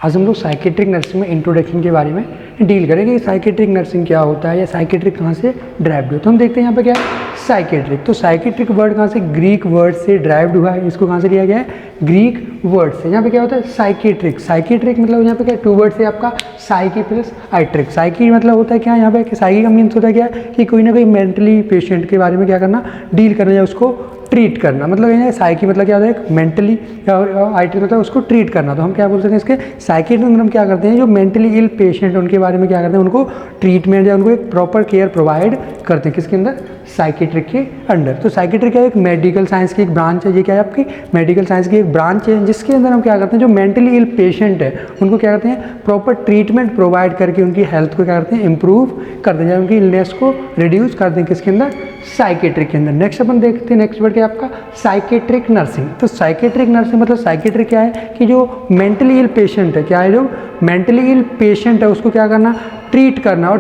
आज हम लोग साइकेट्रिक नर्सिंग में इंट्रोडक्शन के बारे में डील करेंगे कि साइकेट्रिक नर्सिंग क्या होता है या साइकेट्रिक कहाँ से ड्राइव्ड हो। तो हम देखते हैं यहाँ पे क्या है साइकेट्रिक। तो साइकेट्रिक वर्ड कहाँ से, ग्रीक वर्ड से ड्राइव्ड हुआ है। इसको कहाँ से लिया गया है, ग्रीक वर्ड से। यहाँ पे क्या होता है साइकेट्रिक। साइकेट्रिक मतलब यहाँ पे क्या, टू वर्ड से आपका साइकी प्लस आइट्रिक। साइकी मतलब होता है क्या, यहाँ पे साइकी का मीन्स होता है क्या कि कोई ना कोई मेंटली पेशेंट के बारे में क्या करना, डील करना या उसको ट्रीट करना। मतलब ये साइकी मतलब क्या होता है, मेंटली, आइट्रिक मतलब उसको ट्रीट करना। तो हम क्या बोल सकते हैं इसके साइकेट्रिक में हम क्या करते हैं, जो मेंटली इल पेशेंट उनके बारे में क्या करते हैं, उनको ट्रीटमेंट या उनको एक प्रॉपर केयर प्रोवाइड करते हैं। किसके अंदर, साइकेट्रिक के अंडर। तो साइकेट्रिक क्या है, एक मेडिकल साइंस की एक ब्रांच है। ये क्या है आपकी मेडिकल साइंस की एक ब्रांच है जिसके अंदर हम क्या करते हैं, जो मेंटली इल पेशेंट है उनको क्या करते हैं, प्रॉपर ट्रीटमेंट प्रोवाइड करके उनकी हेल्थ को क्या करते हैं, इंप्रूव करते हैं, उनकी इलनेस को रिड्यूस करते हैं। किसके अंदर, साइकेट्रिक के अंदर। नेक्स्ट अपन देखते हैं, नेक्स्ट वर्ड क्या है आपका साइकेट्रिक नर्सिंग। तो साइकेट्रिक नर्सिंग मतलब साइकेट्रिक क्या है कि जो मेंटली इल पेशेंट है, क्या है, जो मेंटली इल पेशेंट है उसको क्या करना, ट्रीट करना। और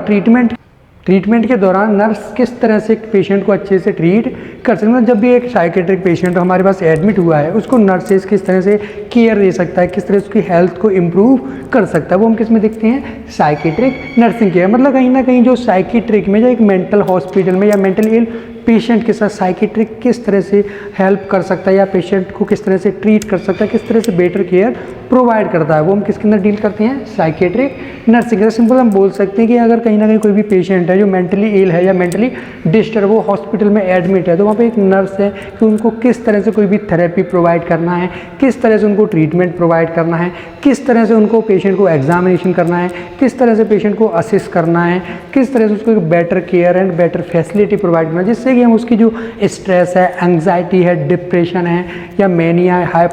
ट्रीटमेंट के दौरान नर्स किस तरह से पेशेंट को अच्छे से ट्रीट कर सकते हैं। मतलब जब भी एक साइकेट्रिक पेशेंट हमारे पास एडमिट हुआ है उसको नर्सेस किस तरह से केयर दे सकता है, किस तरह से उसकी हेल्थ को इम्प्रूव कर सकता है, वो हम किस में देखते हैं, साइकेट्रिक नर्सिंग केयर। मतलब कहीं ना कहीं जो साइकेट्रिक में, जो एक मेंटल हॉस्पिटल में या मेंटल इल पेशेंट के साथ साइकेट्रिक किस तरह से हेल्प कर सकता है या पेशेंट को किस तरह से ट्रीट कर सकता है, किस तरह से बेटर केयर प्रोवाइड करता है, वो हम किसके अंदर डील करते हैं, साइकेट्रिक नर्सिंग। सिंपल हम बोल सकते हैं कि अगर कहीं ना कहीं कोई भी पेशेंट है जो मेंटली इल है या मेंटली डिस्टर्ब, वो हॉस्पिटल में एडमिट है, तो वहाँ पे एक नर्स है कि उनको किस तरह से कोई भी थेरेपी प्रोवाइड करना है, किस तरह से उनको ट्रीटमेंट प्रोवाइड करना है, किस तरह से उनको पेशेंट को एग्जामिनेशन करना है, किस तरह से पेशेंट को असिस्ट करना है, किस तरह से उसको एक better care and better facility provide करना है, जिससे कि हम उसकी जो स्ट्रेस है, एंग्जाइटी है, डिप्रेशन है या मैनिया है,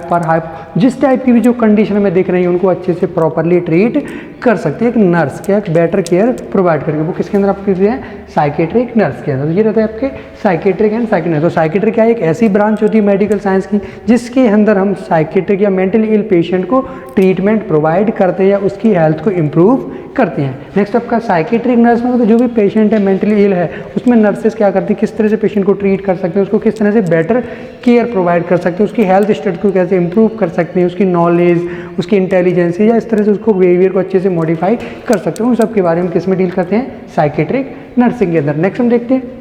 जिस टाइप की भी जो कंडीशन में देख रही है उनको अच्छे से प्रॉपरली ट्रीट कर सकती है एक नर्स क्या, बेटर केयर प्रोवाइड करके। वो किसके अंदर आपके है, साइकेट्रिक नर्स के अंदर। तो ये रहता है आपके साइकेट्रिक एंड साइकेट्रिक। तो साइकेट्रिक क्या है, एक ऐसी ब्रांच होती है मेडिकल साइंस की जिसके अंदर हम साइकेट्रिक या मेंटली इल पेशेंट को ट्रीटमेंट प्रोवाइड करते हैं या उसकी हेल्थ को इम्प्रूव करते हैं। नेक्स्ट आपका साइकेट्रिक नर्स में, तो जो भी पेशेंट है मेंटली इल है उसमें नर्सेस क्या करती है, किस तरह से पेशेंट को ट्रीट कर सकते हैं, उसको किस तरह से बेटर केयर प्रोवाइड कर सकते हैं, उसकी हेल्थ स्टेट को कैसे इंप्रूव कर सकते हैं, उसकी नॉलेज, उसकी इंटेलिजेंस या इस तरह से उसको बिहेवियर को अच्छे से मॉडिफाई कर सकते हैं। उन सब के बारे में किस में डील करते हैं, साइकेट्रिक नर्सिंग के अंदर। नेक्स्ट हम देखते हैं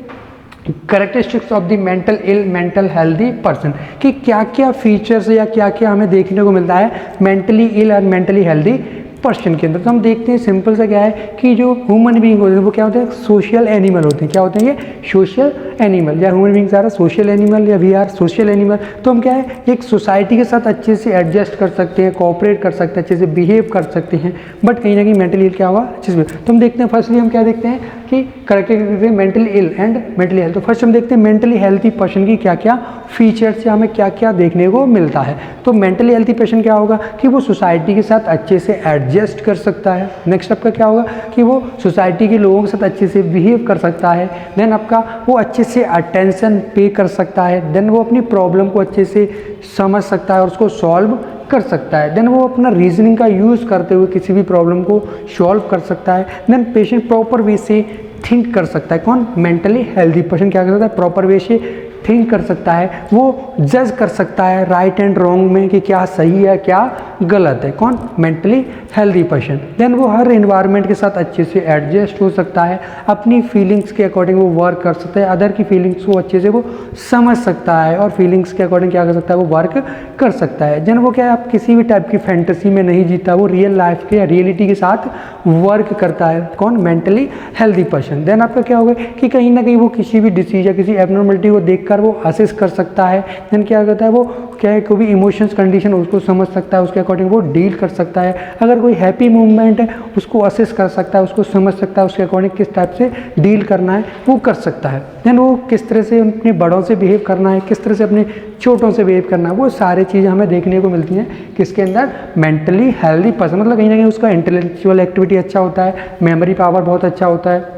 characteristics of the mental ill mental healthy person, कि क्या क्या फीचर्स या क्या क्या हमें देखने को मिलता है मेंटली इल और मेंटली हेल्दी पर्सन के अंदर। तो हम देखते हैं सिंपल सा क्या है कि जो ह्यूमन बीइंग होते हैं वो क्या होते हैं, सोशल एनिमल होते हैं। क्या होते हैं ये, सोशल एनिमल, या human beings are social animal या वी आर सोशल एनिमल। तो हम क्या है, एक सोसाइटी के साथ अच्छे से एडजस्ट कर सकते हैं, कोऑपरेट कर सकते हैं, अच्छे से बिहेव कर सकते हैं, बट कहीं ना कहीं मेंटली इल क्या हुआ, अच्छे से। तो हम देखते हैं फर्स्टली हम क्या देखते हैं कि characteristic mentally ill and mentally health. तो फर्स्ट हम देखते हैं मेंटली हेल्थी पर्सन की क्या क्या फीचर्स या हमें क्या क्या देखने को मिलता है। तो मेंटली हेल्थी पर्सन क्या होगा कि वो सोसाइटी के साथ अच्छे से एडजस्ट कर सकता है। नेक्स्ट आपका क्या होगा कि वो सोसाइटी के लोगों के साथ अच्छे से बिहेव कर सकता है। देन आपका वो अच्छे से अटेंशन पे कर सकता है। देन वो अपनी प्रॉब्लम को अच्छे से समझ सकता है और उसको सॉल्व कर सकता है। देन वो अपना रीजनिंग का यूज़ करते हुए किसी भी प्रॉब्लम को सॉल्व कर सकता है। देन पेशेंट प्रॉपर वे से थिंक कर सकता है। कौन, मेंटली हेल्दी पर्सन क्या कर सकता है, प्रॉपर वे से थिंक कर सकता है। वो जज कर सकता है राइट एंड रॉन्ग में कि क्या सही है क्या गलत है। कौन, मेंटली हेल्दी पर्सन। देन वो हर एनवायरनमेंट के साथ अच्छे से एडजस्ट हो सकता है, अपनी फीलिंग्स के अकॉर्डिंग वो वर्क कर सकता है, अदर की फीलिंग्स को अच्छे से वो समझ सकता है और फीलिंग्स के अकॉर्डिंग क्या कर सकता है, वो वर्क कर सकता है। देन वो क्या है, आप किसी भी टाइप की फैंटेसी में नहीं जीता, वो रियल लाइफ के या रियलिटी के साथ वर्क करता है। कौन, मेंटली हेल्दी पर्सन। देन आपका क्या होगा कि कहीं ना कहीं वो किसी भी डिसीज या किसी एबनॉर्मलिटी को देखकर वो असेस कर सकता है। देन क्या करता है, वो क्या है, कोई भी इमोशंस कंडीशन उसको समझ सकता है, उसके अकॉर्डिंग वो डील कर सकता है। अगर कोई हैप्पी मूवमेंट है उसको असेस कर सकता है, उसको समझ सकता है, उसके अकॉर्डिंग किस टाइप से डील करना है वो कर सकता है। देन वो किस तरह से अपने बड़ों से बिहेव करना है, किस तरह से अपने छोटों से बिहेव करना है, वो सारी चीज़ें हमें देखने को मिलती हैं किसके अंदर, मेंटली हेल्दी पर्सन। मतलब कहीं ना कहीं उसका इंटेलेक्चुअल एक्टिविटी अच्छा होता है, मेमोरी पावर बहुत अच्छा होता है,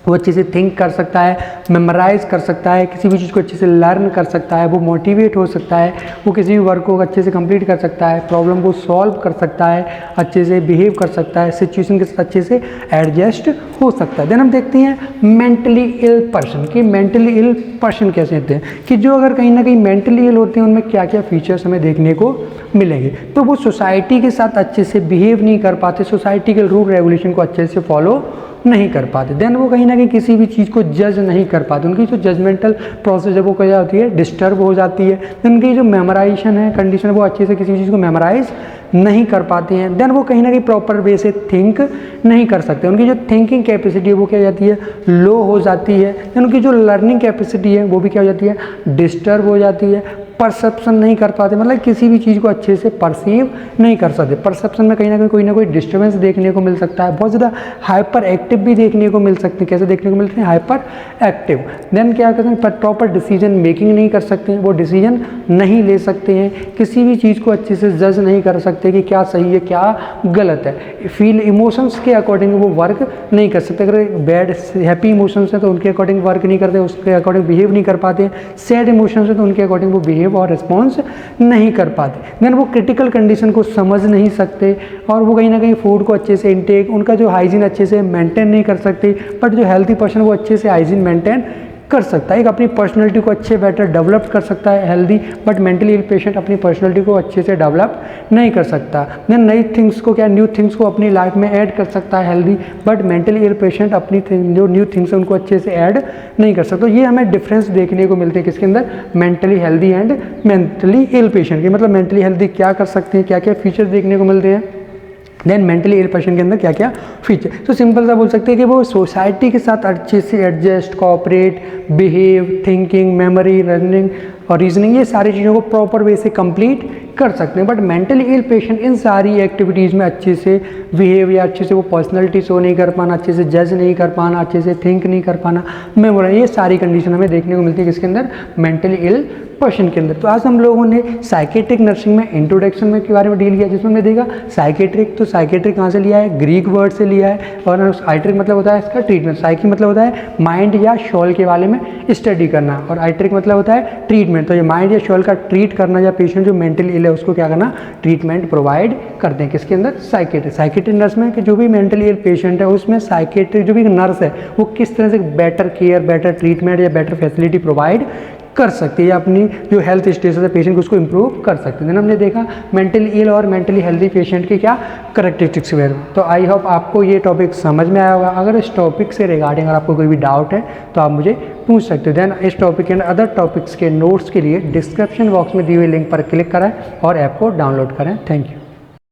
वो अच्छे से थिंक कर सकता है, मेमोराइज कर सकता है, किसी भी चीज़ को अच्छे से लर्न कर सकता है, वो मोटिवेट हो सकता है, वो किसी भी वर्क को अच्छे से कंप्लीट कर सकता है, प्रॉब्लम को सॉल्व कर सकता है, अच्छे से बिहेव कर सकता है, सिचुएशन के साथ अच्छे से एडजस्ट हो सकता है। देन हम देखते हैं मेंटली इल पर्सन, कि मेंटली इल पर्सन कैसे होते हैं, कि जो अगर कहीं ना कहीं मेंटली इल होते हैं उनमें क्या क्या फीचर्स हमें देखने को मिलेंगे। तो वो सोसाइटी के साथ अच्छे से बिहेव नहीं कर पाते, सोसाइटी के रूल रेगुलेशन को अच्छे से फॉलो नहीं कर पाते। देन वो कहीं ना कहीं किसी भी चीज़ को जज नहीं कर पाते, उनकी जो जजमेंटल प्रोसेस है वो क्या होती है, डिस्टर्ब हो जाती है। उनकी जो मेमोराइजेशन है कंडीशन, वो अच्छे से किसी चीज़ को मेमोराइज नहीं कर पाते हैं। देन वो कहीं ना कहीं प्रॉपर वे से थिंक नहीं कर सकते, उनकी जो थिंकिंग कैपेसिटी है वो क्या हो जाती है, लो हो जाती है। देन उनकी जो लर्निंग कैपेसिटी है वो भी क्या हो जाती है, डिस्टर्ब हो जाती है। परसेप्शन नहीं कर पाते, मतलब किसी भी चीज़ को अच्छे से परसीव नहीं कर सकते। परसेप्शन में कहीं ना कोई डिस्टर्बेंस देखने को मिल सकता है। बहुत ज़्यादा हाइपर एक्टिव भी देखने को मिल सकते हैं। कैसे देखने को मिलते हैं, हाइपर एक्टिव। देन क्या करते हैं, प्रॉपर डिसीजन मेकिंग नहीं कर सकते हैं, वो डिसीजन नहीं ले सकते हैं। किसी भी चीज़ को अच्छे से जज नहीं कर सकते कि क्या सही है क्या गलत है। फील इमोशंस के अकॉर्डिंग वो वर्क नहीं कर सकते। अगर बैड हैप्पी इमोशंस हैं तो उनके अकॉर्डिंग वर्क नहीं करते, उसके अकॉर्डिंग बिहेव नहीं कर पाते। सैड इमोशंस है तो उनके अकॉर्डिंग वो बिहेव और रिस्पॉन्स नहीं कर पाते। देन वो क्रिटिकल कंडीशन को समझ नहीं सकते और वो कहीं ना कहीं फूड को अच्छे से इंटेक, उनका जो हाइजीन अच्छे से मेंटेन नहीं कर सकते। बट जो हेल्थी पर्सन वो अच्छे से हाइजीन मेंटेन कर सकता है, एक अपनी पर्सनैलिटी को अच्छे बेटर डेवलप कर सकता है healthy. But mentally ill patient अपनी पर्सनैलिटी को अच्छे से डेवलप नहीं कर सकता। देन नई थिंग्स को क्या, न्यू थिंग्स को अपनी लाइफ में ऐड कर सकता है healthy, but mentally ill patient अपनी जो न्यू थिंग्स है उनको अच्छे से ऐड नहीं कर सकता। तो ये हमें डिफरेंस देखने को मिलते हैं किसके अंदर, mentally healthy and mentally ill patient के। मतलब मेंटली हेल्दी क्या कर सकते हैं, क्या क्या फीचर्स देखने को मिलते हैं। देन मेंटली इल पर्सन के अंदर क्या क्या फीचर। तो सिंपल सा बोल सकते हैं कि वो सोसाइटी के साथ अच्छे से adjust, cooperate, behave, thinking, memory, learning और रीजनिंग, ये सारी चीज़ों को प्रॉपर वे से कंप्लीट कर सकते हैं। बट मेंटली इल पेशेंट इन सारी एक्टिविटीज़ में अच्छे से बिहेव या अच्छे से वो पर्सनैलिटी शो नहीं कर पाना, अच्छे से जज नहीं कर पाना, अच्छे से थिंक नहीं कर पाना, मेमोरी, ये सारी कंडीशन हमें देखने को मिलती है किसके अंदर, मेंटली इल पर्सन के अंदर। तो आज हम लोगों ने साइकेट्रिक नर्सिंग में इंट्रोडक्शन में के बारे में डील किया, जिसमें हमने देखा साइकेट्रिक, तो साइकेट्रिक कहाँ से लिया है, ग्रीक वर्ड से लिया है। और आइट्रिक मतलब होता है इसका ट्रीटमेंट, साइकी मतलब होता है माइंड या शॉल के बारे में स्टडी करना, और आइट्रिक मतलब होता है ट्रीटमेंट। तो ये माइंड या शॉल का ट्रीट करना, या पेशेंट जो मेंटली इल है उसको क्या करना, ट्रीटमेंट प्रोवाइड करते हैं किसके अंदर, साइकेट्रिक। साइकेट्रिक नर्स में कि जो भी मेंटली इल पेशेंट है उसमें साइकेट्रिक जो भी नर्स है वो किस तरह से बेटर केयर, बेटर ट्रीटमेंट या बेटर फैसिलिटी प्रोवाइड कर सकती है, या अपनी जो हेल्थ स्टेटस है पेशेंट को उसको इंप्रूव कर सकते हैं। हमने देखा मेंटली इल और मेंटली हेल्दी पेशेंट की क्या करेक्टरिस्टिक्स वगैरह। तो आई होप आपको ये टॉपिक समझ में आया होगा। अगर इस टॉपिक से रिगार्डिंग अगर आपको कोई भी डाउट है तो आप मुझे पूछ सकते हो। देन इस टॉपिक एंड अदर टॉपिक्स के नोट्स के लिए डिस्क्रिप्शन बॉक्स में दी हुई लिंक पर क्लिक करें और ऐप को डाउनलोड करें। Thank you.